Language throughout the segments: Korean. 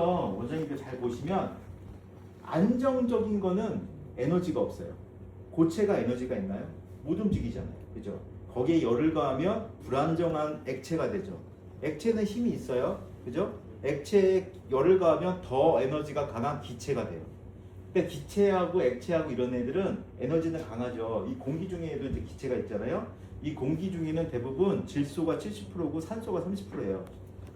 원장님들 잘 보시면 안정적인 거는 에너지가 없어요. 고체가 에너지가 있나요? 못 움직이잖아요. 그죠? 거기에 열을 가하면 불안정한 액체가 되죠. 액체는 힘이 있어요. 그죠? 액체에 열을 가하면 더 에너지가 강한 기체가 돼요. 근데 기체하고 액체하고 이런 애들은 에너지는 강하죠. 이 공기 중에도 이제 기체가 있잖아요. 이 공기 중에는 대부분 질소가 70%고 산소가 30%예요.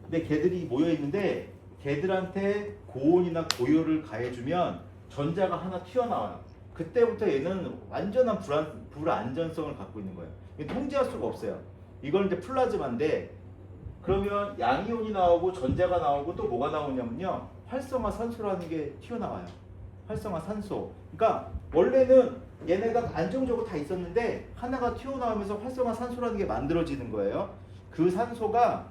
근데 걔들이 모여 있는데 걔들한테 고온이나 고열을 가해주면 전자가 하나 튀어나와요. 그때부터 얘는 완전한 불안전성을 갖고 있는 거예요. 통제할 수가 없어요. 이걸 이제 플라즈마인데 그러면 양이온이 나오고 전자가 나오고 또 뭐가 나오냐면요. 활성화 산소라는 게 튀어나와요. 활성화 산소. 그러니까 원래는 얘네가 안정적으로 다 있었는데 하나가 튀어나오면서 활성화 산소라는 게 만들어지는 거예요. 그 산소가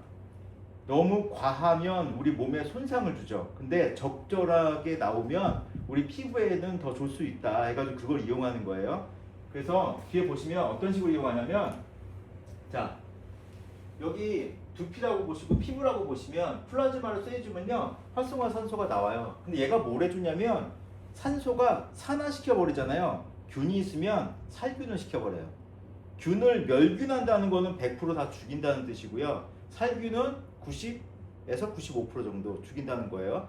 너무 과하면 우리 몸에 손상을 주죠. 근데 적절하게 나오면 우리 피부에는 더 줄 수 있다 해가지고 그걸 이용하는 거예요. 그래서 뒤에 보시면 어떤 식으로 이용하냐면 자 여기 두피라고 보시고 피부라고 보시면 플라즈마를 쐬주면요 활성화 산소가 나와요. 근데 얘가 뭘 해주냐면 산소가 산화시켜 버리잖아요. 균이 있으면 살균을 시켜버려요. 균을 멸균한다는 거는 100% 다 죽인다는 뜻이고요. 살균은 90에서 95% 정도 죽인다는 거예요.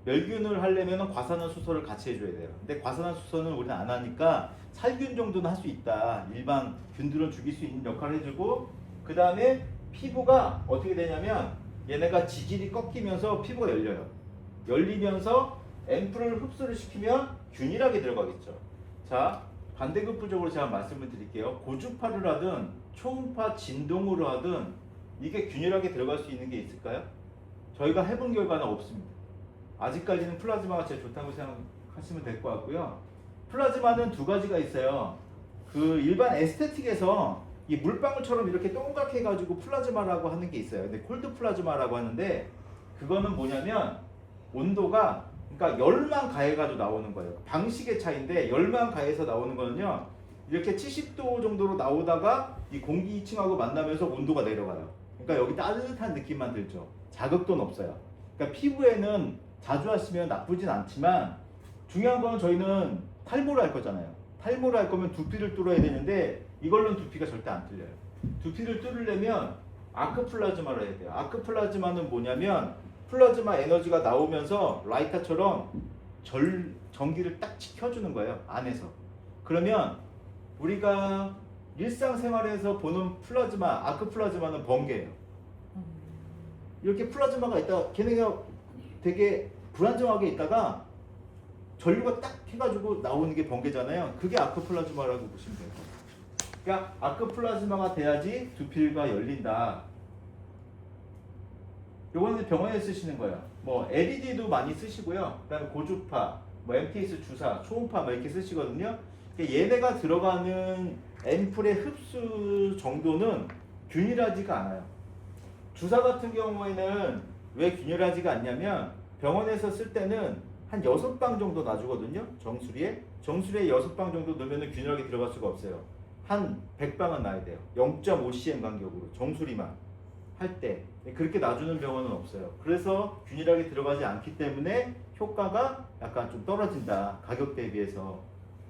멸균을 하려면 과산화수소를 같이 해줘야 돼요. 근데 과산화수소는 우리는 안 하니까 살균 정도는 할 수 있다. 일반 균들은 죽일 수 있는 역할을 해주고 그 다음에 피부가 어떻게 되냐면 얘네가 지질이 꺾이면서 피부가 열려요. 열리면서 앰플을 흡수를 시키면 균일하게 들어가겠죠. 자, 반대급부적으로 제가 말씀을 드릴게요. 고주파를 하든 초음파 진동으로 하든 이게 균일하게 들어갈 수 있는 게 있을까요? 저희가 해본 결과는 없습니다. 아직까지는 플라즈마가 제일 좋다고 생각하시면 될 것 같고요. 플라즈마는 두 가지가 있어요. 그 일반 에스테틱에서 이 물방울처럼 이렇게 동그랗게 해가지고 플라즈마라고 하는 게 있어요. 근데 콜드 플라즈마라고 하는데 그거는 뭐냐면 온도가 그러니까 열만 가해가지고 나오는 거예요. 방식의 차이인데 열만 가해서 나오는 거는요. 이렇게 70도 정도로 나오다가 이 공기층하고 만나면서 온도가 내려가요. 그러니까 여기 따뜻한 느낌만 들죠. 자극도는 없어요. 그러니까 피부에는 자주 하시면 나쁘진 않지만 중요한 건 저희는 탈모를 할 거잖아요. 탈모를 할 거면 두피를 뚫어야 되는데 이걸로는 두피가 절대 안 뚫려요. 두피를 뚫으려면 아크플라즈마를 해야 돼요. 아크플라즈마는 뭐냐면 플라즈마 에너지가 나오면서 라이터처럼 전기를 딱 지켜주는 거예요. 안에서. 그러면 우리가 일상생활에서 보는 플라즈마, 아크플라즈마는 번개예요. 이렇게 플라즈마가 있다가 걔네가 되게 불안정하게 있다가 전류가 딱 해가지고 나오는 게 번개잖아요. 그게 아크플라즈마라고 보시면 돼요. 그러니까 아크플라즈마가 돼야지 두피가 열린다. 요거는 병원에 쓰시는 거예요. 뭐 LED도 많이 쓰시고요. 그다음에 고주파, 뭐 MTS 주사, 초음파 뭐 이렇게 쓰시거든요. 그러니까 얘네가 들어가는 앰플의 흡수 정도는 균일하지가 않아요. 주사 같은 경우에는 왜 균일하지가 않냐면 병원에서 쓸 때는 한 6방 정도 놔주거든요. 정수리에 6방 정도 넣으면 균일하게 들어갈 수가 없어요. 한 100방은 놔야 돼요. 0.5cm 간격으로 정수리만 할 때 그렇게 놔주는 병원은 없어요. 그래서 균일하게 들어가지 않기 때문에 효과가 약간 좀 떨어진다. 가격 대비해서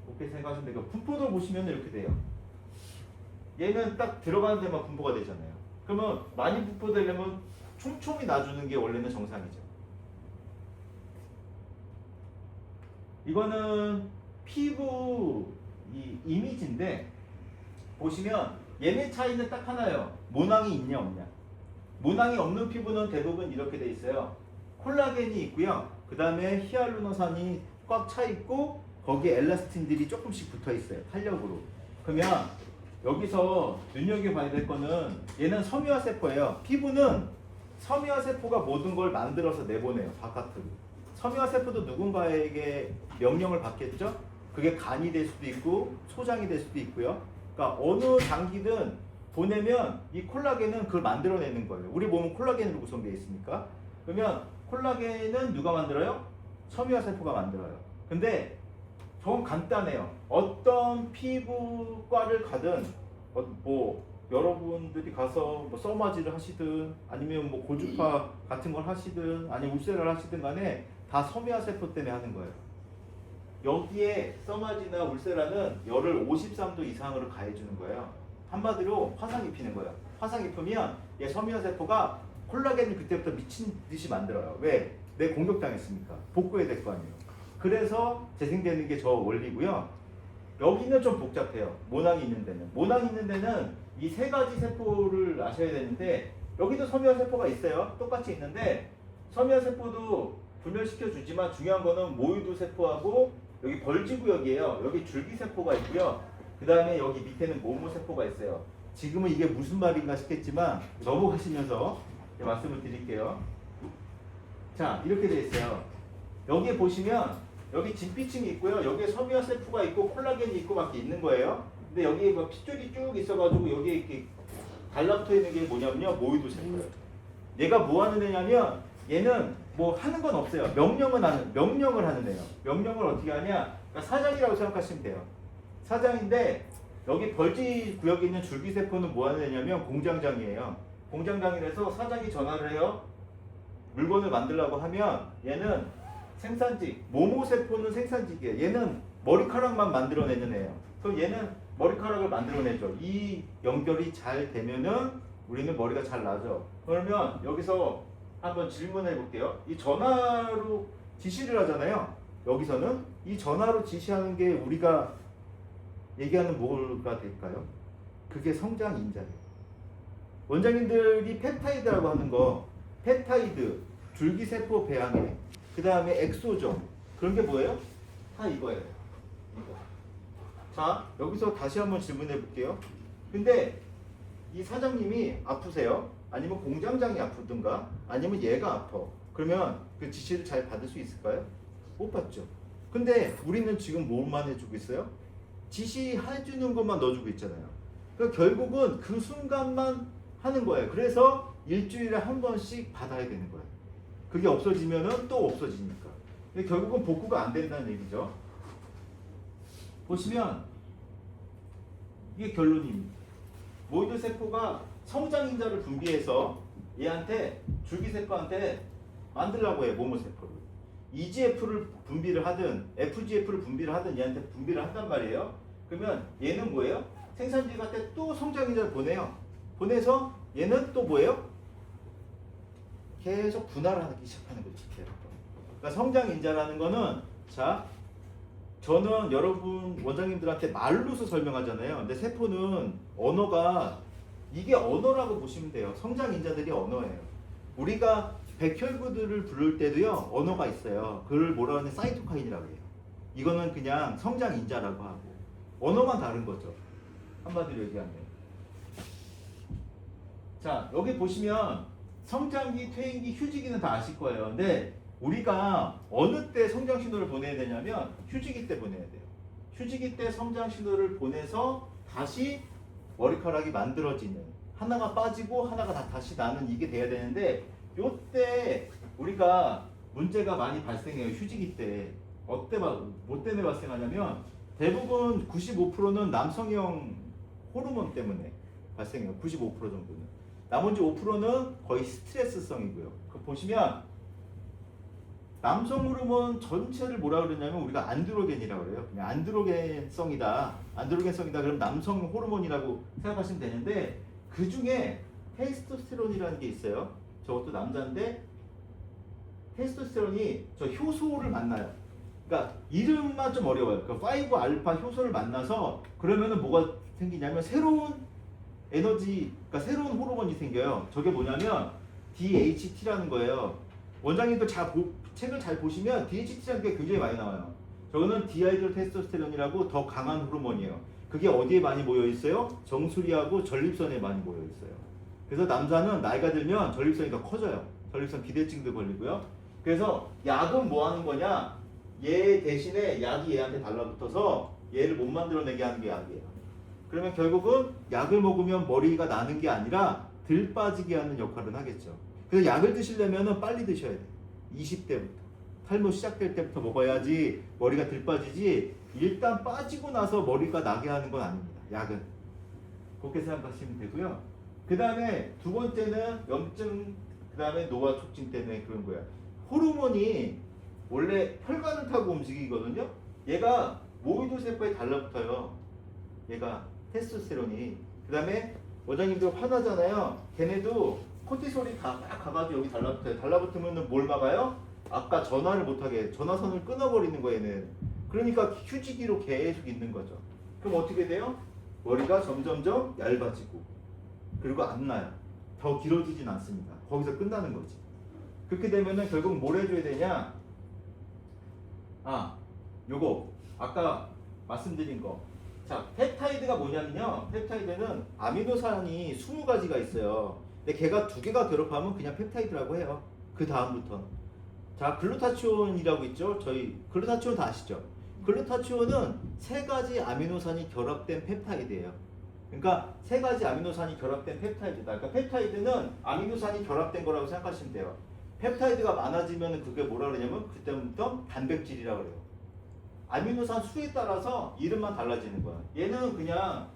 그렇게 생각하시면 되고 분포도 보시면 이렇게 돼요. 얘는 딱 들어가는 데만 분포가 되잖아요. 그러면 많이 분포되려면 촘촘히 놔주는 게 원래는 정상이죠. 이거는 피부 이미지인데 보시면 얘네 차이는 딱 하나예요. 모낭이 있냐 없냐. 모낭이 없는 피부는 대부분 이렇게 돼 있어요. 콜라겐이 있고요. 그 다음에 히알루론산이 꽉 차 있고 거기에 엘라스틴들이 조금씩 붙어 있어요. 탄력으로. 그러면 여기서 눈여겨봐야 될 거는 얘는 섬유화세포예요. 피부는 섬유화세포가 모든 걸 만들어서 내보내요. 바깥으로. 섬유화세포도 누군가에게 명령을 받겠죠? 그게 간이 될 수도 있고 소장이 될 수도 있고요. 그러니까 어느 장기든 보내면 이 콜라겐은 그걸 만들어내는 거예요. 우리 몸은 콜라겐으로 구성되어 있으니까. 그러면 콜라겐은 누가 만들어요? 섬유화세포가 만들어요. 근데 저건 간단해요. 어떤 피부과를 가든 뭐 여러분들이 가서 뭐 써마지를 하시든 아니면 뭐 고주파 같은 걸 하시든 아니면 울세라를 하시든 간에 다 섬유화 세포 때문에 하는 거예요. 여기에 써마지나 울세라는 열을 53도 이상으로 가해주는 거예요. 한마디로 화상 입히는 거예요. 화상 입히면 얘 섬유화 세포가 콜라겐을 그때부터 미친 듯이 만들어요. 왜? 내 공격당했으니까. 복구해야 될 거 아니에요. 그래서 재생되는 게 저 원리고요. 여기는 좀 복잡해요. 모낭이 있는 데는. 모낭이 있는 데는 이 세 가지 세포를 아셔야 되는데 여기도 섬유화 세포가 있어요. 똑같이 있는데 섬유화 세포도 분열시켜 주지만 중요한 거는 모유두 세포하고 여기 벌지구역이에요. 여기 줄기세포가 있고요. 그 다음에 여기 밑에는 모모세포가 있어요. 지금은 이게 무슨 말인가 싶겠지만 넘어가시면서 말씀을 드릴게요. 자, 이렇게 돼 있어요. 여기에 보시면 여기 진피층이 있고요. 여기에 섬유화 세포가 있고 콜라겐이 있고 막 있는 거예요. 근데 여기에 뭐 핏줄이 쭉 있어가지고 여기에 이렇게 달라붙어 있는 게 뭐냐면요. 모유두 세포예요. 얘가 뭐 하는 애냐면 얘는 뭐 하는 건 없어요. 명령을 하는 애예요. 명령을 어떻게 하냐? 그러니까 사장이라고 생각하시면 돼요. 사장인데 여기 벌지 구역에 있는 줄기세포는 뭐 하는 애냐면 공장장이에요. 공장장이라서 사장이 전화를 해요. 물건을 만들려고 하면 얘는 생산직, 모모세포는 생산직이에요. 얘는 머리카락만 만들어내는 애예요. 그럼 얘는 머리카락을 만들어내죠. 이 연결이 잘 되면은 우리는 머리가 잘 나죠. 그러면 여기서 한번 질문해 볼게요. 이 전화로 지시를 하잖아요. 여기서는 이 전화로 지시하는 게 우리가 얘기하는 뭐가 될까요? 그게 성장 인자예요. 원장님들이 펩타이드라고 하는 거, 펩타이드, 줄기세포 배양액, 그 다음에 엑소점, 그런 게 뭐예요? 다 이거예요. 이거. 자, 여기서 다시 한번 질문해 볼게요. 근데 이 사장님이 아프세요? 아니면 공장장이 아프든가 아니면 얘가 아파. 그러면 그 지시를 잘 받을 수 있을까요? 못 받죠. 근데 우리는 지금 뭘만 해주고 있어요? 지시해주는 것만 넣어주고 있잖아요. 그러니까 결국은 그 순간만 하는 거예요. 그래서 일주일에 한 번씩 받아야 되는 거예요. 그게 없어지면은 또 없어지니까. 근데 결국은 복구가 안 된다는 얘기죠. 보시면 이게 결론입니다. 모유두 세포가 성장인자를 분비해서 얘한테 줄기세포한테 만들려고 해요. 모모세포를. EGF를 분비를 하든 FGF를 분비를 하든 얘한테 분비를 한단 말이에요. 그러면 얘는 뭐예요? 생산직한테 또 성장인자를 보내요. 보내서 얘는 또 뭐예요? 계속 분할을 하기 시작하는 거죠. 그러니까 성장인자라는 거는 자, 저는 여러분 원장님들한테 말로서 설명하잖아요. 근데 세포는 언어가 이게 언어라고 보시면 돼요. 성장인자들이 언어예요. 우리가 백혈구들을 부를 때도요 언어가 있어요. 그걸 뭐라고 하냐 사이토카인이라고 해요. 이거는 그냥 성장인자라고 하고 언어만 다른 거죠. 한마디로 얘기하면. 자, 여기 보시면 성장기, 퇴행기, 휴지기는 다 아실 거예요. 근데 우리가 어느 때 성장 신호를 보내야 되냐면 휴지기 때 보내야 돼요. 휴지기 때 성장 신호를 보내서 다시 머리카락이 만들어지는, 하나가 빠지고 하나가 다시 나는 이게 돼야 되는데 요때 우리가 문제가 많이 발생해요. 휴지기 때. 뭐 때문에 발생하냐면 대부분 95%는 남성형 호르몬 때문에 발생해요. 95% 정도는. 나머지 5%는 거의 스트레스성이고요. 그 보시면 남성 호르몬 전체를 뭐라 그러냐면 우리가 안드로겐이라고 그래요. 그냥 안드로겐성이다. 그럼 남성 호르몬이라고 생각하시면 되는데 그 중에 테스토스테론이라는 게 있어요. 저것도 남자인데 테스토스테론이 저 효소를 만나요. 그러니까 이름만 좀 어려워요. 그러니까 5알파 효소를 만나서 그러면은 뭐가 생기냐면 새로운 에너지, 그러니까 새로운 호르몬이 생겨요. 저게 뭐냐면 DHT라는 거예요. 원장님도 책을 잘 보시면 DHT라는 게 굉장히 많이 나와요. 저거는 디하이드로 테스토스테론이라고 더 강한 호르몬이에요. 그게 어디에 많이 모여 있어요? 정수리하고 전립선에 많이 모여 있어요. 그래서 남자는 나이가 들면 전립선이 더 커져요. 전립선 비대증도 걸리고요. 그래서 약은 뭐 하는 거냐? 얘 대신에 약이 얘한테 달라붙어서 얘를 못 만들어내게 하는 게 약이에요. 그러면 결국은 약을 먹으면 머리가 나는 게 아니라 덜 빠지게 하는 역할은 하겠죠. 그래서 약을 드시려면 빨리 드셔야 돼요. 20대부터. 탈모 시작될 때부터 먹어야지 머리가 덜 빠지지 일단 빠지고 나서 머리가 나게 하는 건 아닙니다. 약은. 그렇게 생각하시면 되고요. 그 다음에 두 번째는 염증, 그 다음에 노화 촉진 때문에 그런 거야. 호르몬이 원래 혈관을 타고 움직이거든요. 얘가 모이도 세포에 달라붙어요. 얘가 테스토스테론이. 그 다음에 원장님들 화나잖아요. 걔네도 코티솔이 다 딱 가가지고 여기 달라붙어요. 달라붙으면 뭘 막아요? 아까 전화를 못하게 전화선을 끊어버리는 거예요. 얘는. 그러니까 휴지기로 계속 있는 거죠. 그럼 어떻게 돼요? 머리가 점점점 얇아지고 그리고 안 나요. 더 길어지진 않습니다. 거기서 끝나는 거지. 그렇게 되면은 결국 뭘 해줘야 되냐? 요거 아까 말씀드린 거. 자, 펩타이드가 뭐냐면요. 펩타이드는 아미노산이 20가지가 있어요. 근데 걔가 2개가 결합하면 그냥 펩타이드라고 해요. 그 다음부터는. 자, 글루타치온이라고 있죠. 저희 글루타치온 다 아시죠? 글루타치온은 3가지 아미노산이 결합된 펩타이드예요. 그러니까 3가지 아미노산이 결합된 펩타이드다. 그러니까 펩타이드는 아미노산이 결합된 거라고 생각하시면 돼요. 펩타이드가 많아지면 그게 뭐라 그러냐면 그때부터 단백질이라고 그래요. 아미노산 수에 따라서 이름만 달라지는 거야. 얘는 그냥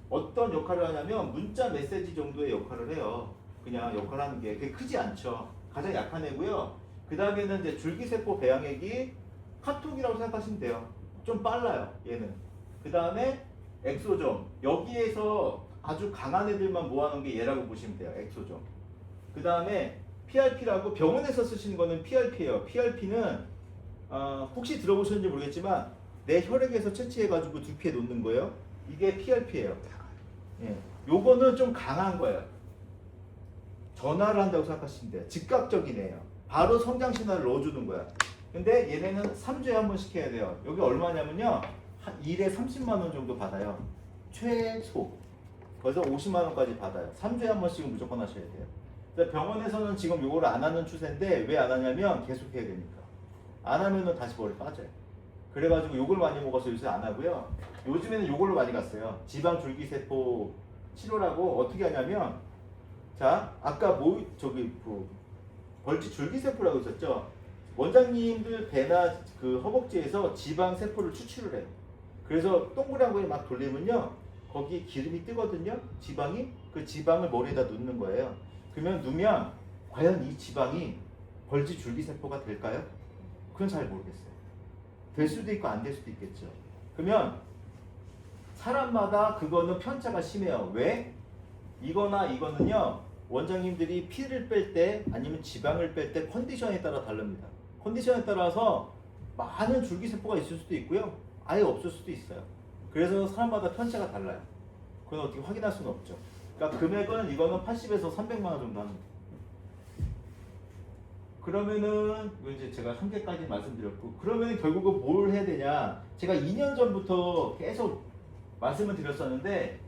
어떤 역할을 하냐면 문자 메시지 정도의 역할을 해요. 그냥 역할하는 게 그게 크지 않죠. 가장 약한 애고요. 그 다음에는 이제 줄기세포 배양액이 카톡이라고 생각하시면 돼요. 좀 빨라요. 얘는. 그 다음에 엑소점. 여기에서 아주 강한 애들만 모아놓은 게 얘라고 보시면 돼요. 엑소점. 그 다음에 PRP라고 병원에서 쓰시는 거는 PRP예요. PRP는 혹시 들어보셨는지 모르겠지만 내 혈액에서 채취해가지고 두피에 놓는 거예요. 이게 PRP예요. 예. 요거는 좀 강한 거예요. 전화를 한다고 생각하시면 돼요. 즉각적이네요. 바로 성장 신호를 넣어주는 거야. 근데 얘네는 3주에 한 번씩 해야 돼요. 여기 얼마냐면요. 한 1에 30만 원 정도 받아요. 최소. 그래서 50만 원까지 받아요. 3주에 한 번씩은 무조건 하셔야 돼요. 병원에서는 지금 요거를 안 하는 추세인데 왜 안 하냐면 계속 해야 되니까. 안 하면은 다시 머리 빠져요. 그래가지고 요걸 많이 먹어서 요새 안 하고요. 요즘에는 요걸로 많이 갔어요. 지방 줄기세포 치료라고 어떻게 하냐면, 자, 아까 벌지 줄기세포라고 있었죠. 원장님들 배나 그 허벅지에서 지방 세포를 추출을 해요. 그래서 동그란 막 돌리면요, 거기 기름이 뜨거든요. 지방이 그 지방을 머리에다 넣는 거예요. 그러면 누면 과연 이 지방이 벌지 줄기세포가 될까요? 그건 잘 모르겠어요. 될 수도 있고 안 될 수도 있겠죠. 그러면 사람마다 그거는 편차가 심해요. 왜? 이거는요, 원장님들이 피를 뺄 때 아니면 지방을 뺄 때 컨디션에 따라 다릅니다. 컨디션에 따라서 많은 줄기세포가 있을 수도 있고요, 아예 없을 수도 있어요. 그래서 사람마다 편차가 달라요. 그건 어떻게 확인할 수는 없죠. 그러니까 금액은 이거는 80에서 300만 원 정도 합니다. 그러면은 이제 제가 한 개까지 말씀드렸고, 그러면 결국은 뭘 해야 되냐? 제가 2년 전부터 계속 말씀을 드렸었는데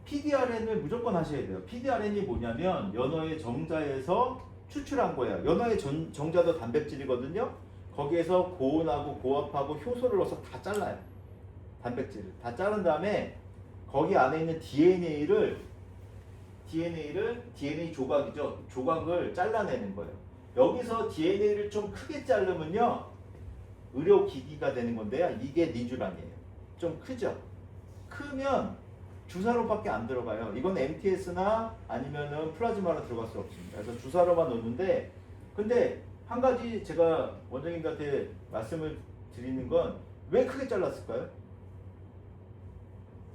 PDRN을 무조건 하셔야 돼요. PDRN이 뭐냐면 연어의 정자에서 추출한 거예요. 연어의 정자도 단백질이거든요. 거기에서 고온하고 고압하고 효소를 넣어서 다 잘라요. 단백질을 다 자른 다음에 거기 안에 있는 DNA를 DNA 조각이죠. 조각을 잘라내는 거예요. 여기서 DNA를 좀 크게 자르면요, 의료기기가 되는 건데요. 이게 니쥬란이에요. 좀 크죠? 크면 주사로밖에 안 들어가요. 이건 MTS나 아니면은 플라즈마로 들어갈 수 없습니다. 그래서 주사로만 넣는데, 근데 한 가지 제가 원장님한테 말씀을 드리는 건 왜 크게 잘랐을까요?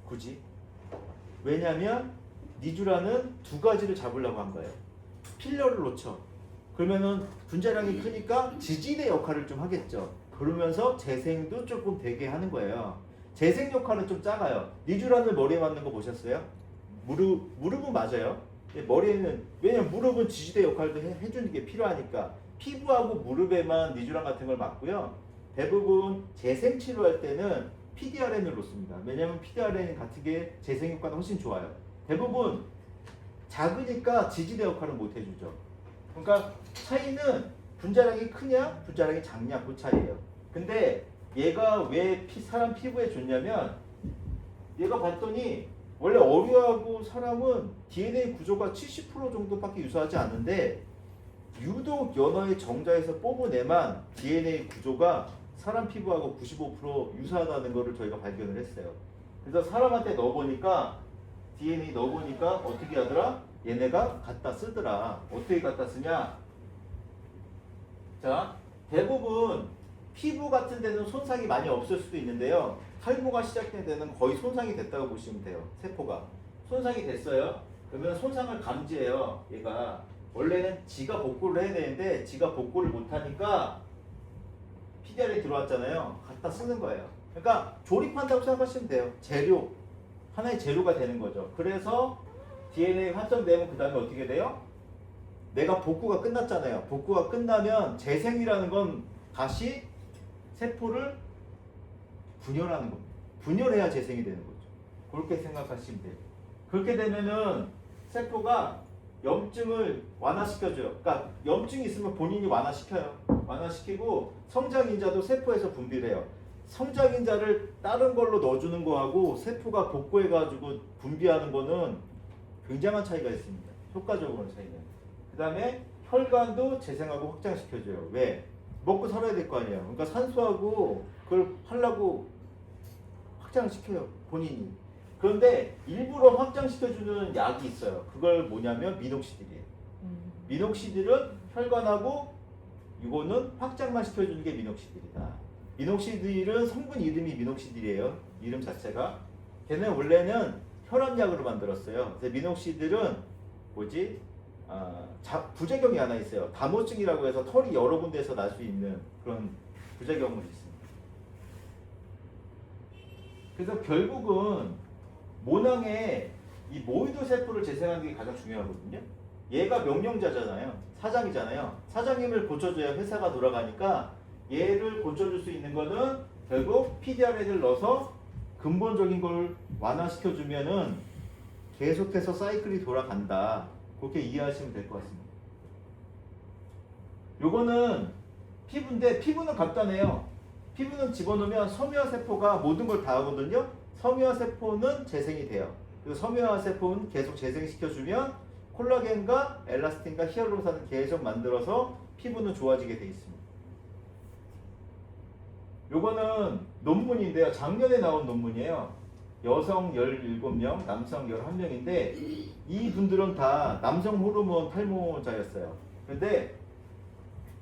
굳이? 왜냐면 니쥬란은 2가지를 잡으려고 한 거예요. 필러를 놓죠. 그러면은 분자량이 크니까 지지대 역할을 좀 하겠죠. 그러면서 재생도 조금 되게 하는 거예요. 재생 역할은 좀 작아요. 니쥬란을 머리에 맞는 거 보셨어요? 무릎은 맞아요. 머리에는, 왜냐면 무릎은 지지대 역할도 해주는 게 필요하니까 피부하고 무릎에만 니쥬란 같은 걸 맞고요. 대부분 재생 치료할 때는 PDRN을 놓습니다. 왜냐면 PDRN 같은 게 재생 효과가 훨씬 좋아요. 대부분 작으니까 지지대 역할을 못 해주죠. 그러니까 차이는 분자량이 크냐 분자량이 작냐 그 차이예요. 근데 얘가 왜 사람 피부에 좋냐면, 얘가 봤더니 원래 어류하고 사람은 DNA 구조가 70% 정도밖에 유사하지 않은데 유독 연어의 정자에서 뽑은 애만 DNA 구조가 사람 피부하고 95% 유사하다는 것을 저희가 발견을 했어요. 그래서 사람한테 넣어보니까 DNA 넣어보니까 어떻게 하더라? 얘네가 갖다 쓰더라. 어떻게 갖다 쓰냐? 자, 대부분 피부 같은 데는 손상이 많이 없을 수도 있는데요. 탈모가 시작된 데는 거의 손상이 됐다고 보시면 돼요. 세포가. 손상이 됐어요. 그러면 손상을 감지해요. 얘가. 원래는 지가 복구를 해야 되는데 지가 복구를 못하니까 PDR에 들어왔잖아요. 갖다 쓰는 거예요. 그러니까 조립한다고 생각하시면 돼요. 재료. 하나의 재료가 되는 거죠. 그래서 DNA 활성되면 그 다음에 어떻게 돼요? 내가 복구가 끝났잖아요. 복구가 끝나면 재생이라는 건 다시 세포를 분열하는 겁니다. 분열해야 재생이 되는 거죠. 그렇게 생각하시면 돼요. 그렇게 되면은 세포가 염증을 완화시켜줘요. 그러니까 염증이 있으면 본인이 완화시켜요. 완화시키고 성장인자도 세포에서 분비를 해요. 성장인자를 다른 걸로 넣어주는 거하고 세포가 복구해가지고 분비하는 거는 굉장한 차이가 있습니다. 효과적으로는 차이는. 그 다음에 혈관도 재생하고 확장시켜줘요. 왜? 먹고 살아야 될 거 아니에요. 그러니까 산소하고 그걸 하려고 확장시켜요. 본인이. 그런데 일부러 확장시켜주는 약이 있어요. 그걸 뭐냐면 미녹시딜이에요. 미녹시딜은 혈관하고 이거는 확장만 시켜주는 게 미녹시딜이다. 미녹시딜은 성분 이름이 미녹시딜이에요. 이름 자체가. 걔는 원래는 혈압약으로 만들었어요. 그래서 미녹시딜은 뭐지? 부작용이 하나 있어요. 담호증이라고 해서 털이 여러 군데에서 날 수 있는 그런 부작용이 있습니다. 그래서 결국은 모낭에 이 모이도 세포를 재생하는 게 가장 중요하거든요. 얘가 명령자잖아요. 사장이잖아요. 사장님을 고쳐줘야 회사가 돌아가니까 얘를 고쳐줄 수 있는 거는 결국 PDRN을 넣어서 근본적인 걸 완화시켜주면은 계속해서 사이클이 돌아간다. 그렇게 이해하시면 될 것 같습니다. 요거는 피부인데 피부는 간단해요. 피부는 집어넣으면 섬유화 세포가 모든 걸 다 하거든요. 섬유화 세포는 재생이 돼요. 그리고 섬유화 세포는 계속 재생시켜주면 콜라겐과 엘라스틴과 히알루론산을 계속 만들어서 피부는 좋아지게 돼 있습니다. 요거는 논문인데요. 작년에 나온 논문이에요. 여성 17명, 남성 11명인데 이분들은 다 남성 호르몬 탈모자였어요. 근데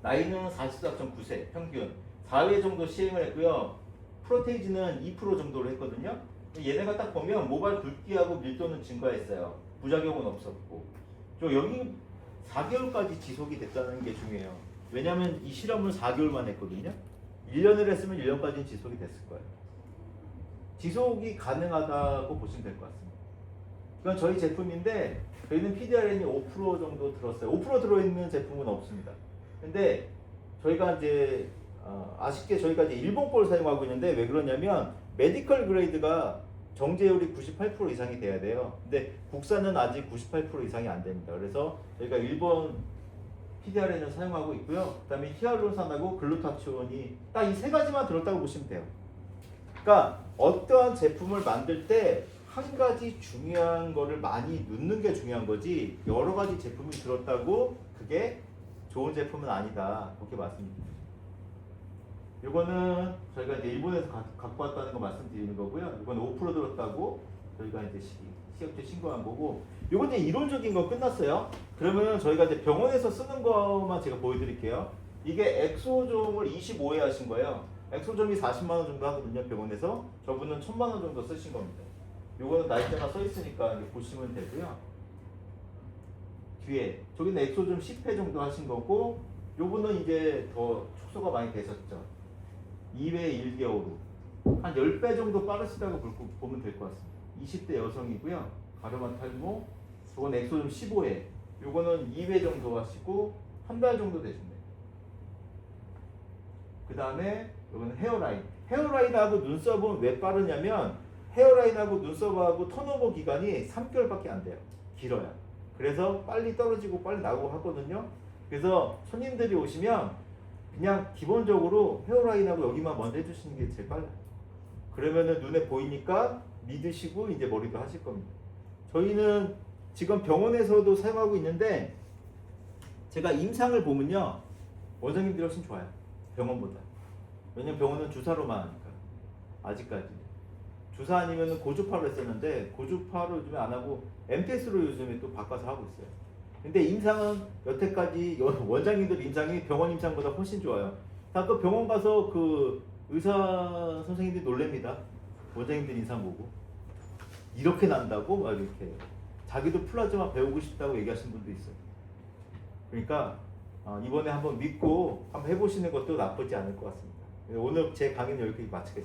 나이는 44.9세 평균 4회 정도 시행을 했고요. 프로테이지는 2% 정도로 했거든요. 얘네가 딱 보면 모발 굵기하고 밀도는 증가했어요. 부작용은 없었고. 여기 4개월까지 지속이 됐다는 게 중요해요. 왜냐하면 이 실험을 4개월만 했거든요. 1년을 했으면 1년까지는 지속이 됐을 거예요. 지속이 가능하다고 보시면 될 것 같습니다. 이건 저희 제품인데 저희는 PDRN이 5% 정도 들었어요. 5% 들어있는 제품은 없습니다. 근데 저희가 이제 아쉽게 저희가 이제 일본 걸 사용하고 있는데 왜 그러냐면 메디컬 그레이드가 정제율이 98% 이상이 돼야 돼요. 근데 국산은 아직 98% 이상이 안 됩니다. 그래서 저희가 일본 PDRN을 사용하고 있고요. 그 다음에 히알루론산하고 글루타치온이 딱 이 세 가지만 들었다고 보시면 돼요. 그러니까 어떠한 제품을 만들 때 한 가지 중요한 거를 많이 넣는 게 중요한 거지 여러 가지 제품이 들었다고 그게 좋은 제품은 아니다. 그렇게 말씀드립니다. 이거는 저희가 이제 일본에서 갖고 왔다는 거 말씀드리는 거고요. 이건 5% 들었다고 저희가 이제 시험체 신고한 거고. 이건 이제 이론적인 거 끝났어요. 그러면 저희가 이제 병원에서 쓰는 것만 제가 보여드릴게요. 이게 엑소좀을 25회 하신 거예요. 엑소점이 40만 원 정도 하거든요. 병원에서. 저분은 1000만 원 정도 쓰신 겁니다. 요거는 날짜가 써 있으니까 보시면 되고요. 뒤에 저기는 엑소점 10회 정도 하신 거고 요거는 이제 더 축소가 많이 되셨죠. 2회 1개월 후. 한 10배 정도 빠르시다고 보면 될 것 같습니다. 20대 여성이고요. 가르마 탈모. 저건 엑소점 15회. 요거는 2회 정도 하시고 한 달 정도 되셨네요. 그 다음에 이거는 헤어라인. 헤어라인하고 눈썹은 왜 빠르냐면 헤어라인하고 눈썹하고 턴오버 기간이 3개월밖에 안 돼요. 길어요. 그래서 빨리 떨어지고 빨리 나오고 하거든요. 그래서 손님들이 오시면 그냥 기본적으로 헤어라인하고 여기만 먼저 해주시는 게 제일 빨라요. 그러면은 눈에 보이니까 믿으시고 이제 머리도 하실 겁니다. 저희는 지금 병원에서도 사용하고 있는데 제가 임상을 보면요. 원장님들이 훨씬 좋아요. 병원보다. 왜냐면 병원은 주사로만 하니까. 아직까지. 주사 아니면 고주파로 했었는데 고주파로 요즘에 안 하고 MTS로 요즘에 또 바꿔서 하고 있어요. 근데 임상은 여태까지 원장님들 임상이 병원 임상보다 훨씬 좋아요. 그 병원 가서 그 의사 선생님들이 놀랍니다. 원장님들 임상 보고 이렇게 난다고 막 이렇게 자기도 플라즈마 배우고 싶다고 얘기하시는 분도 있어요. 그러니까 이번에 한번 믿고 한번 해보시는 것도 나쁘지 않을 것 같습니다. 오늘 제 강의는 여기까지 마치겠습니다.